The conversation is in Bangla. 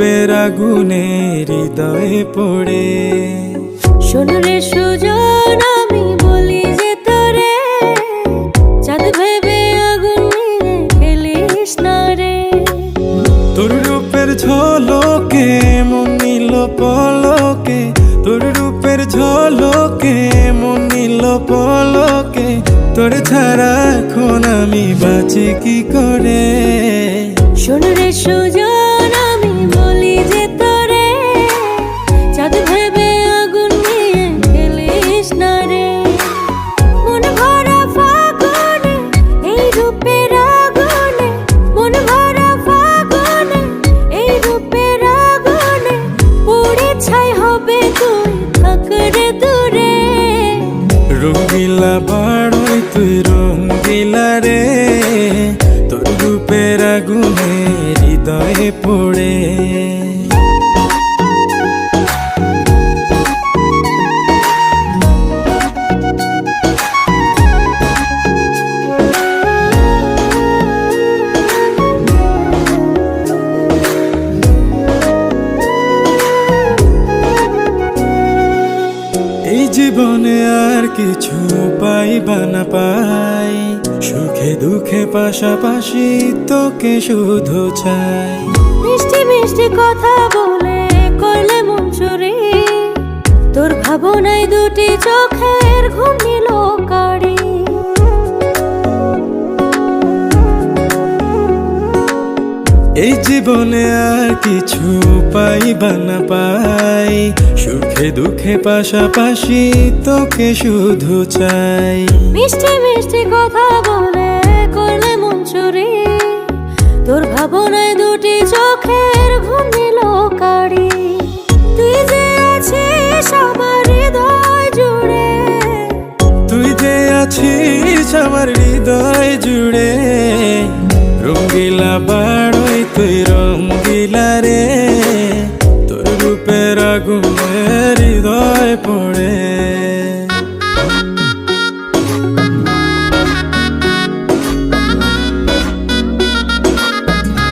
রূপের আগুনে হৃদয়ে পড়ে। শোন রে সুজন, আমি বলি যে তোরে, চাঁদ ভেবে আগুন নিয়ে খেলিস না রে। তোর রূপের ঝলকে মন নিল পলকে, তোর রূপের ঝলকে মন নিল পলকে। তোর ছাড়া এখন আমি বাঁচি কি করে। শোন রে সুজন, আমি বলি যে তোরে, চাঁদ ভেবে আগুন নিয়ে খেলিস না রে। মন ভরা ফাগুনে এই রূপের আগুনে, মন ভরা ফাগুনে এই রূপের আগুনে, পুড়ে ছাই হবে তুই থাক রে দূরে। রঙ্গিলা বাড়ই তুই রঙ্গিলা রে, তোর রূপের আগুনে হৃদয়ে পড়ে। এই জীবনে আর কিছু পাইবা না পাই, সুখে দুঃখে পাশাপাশি তোকে শুধু চাই। মিষ্টি মিষ্টি কথা বলে করলে মন চুরি, তোর ভাবনায় দুটি চোখের ঘুম নিল কাড়ি। এই জীবনে আর কিছু পাইবা না পাই, সুখে দুঃখে পাশাপাশি তোকে শুধু চাই। মিষ্টি মিষ্টি কথা বলে করলে মন চুরি, তোর ভাবনায় দুটি চোখের ঘুম নিল কাড়ি। তুই যে আছিস আমার হৃদয় জুড়ে, তুই যে আছিস আমার হৃদয় জুড়ে। রঙ্গিলা বাড়ই তুই রঙ্গিলা রে, তোর রূপের আগুনে হৃদয় পড়ে।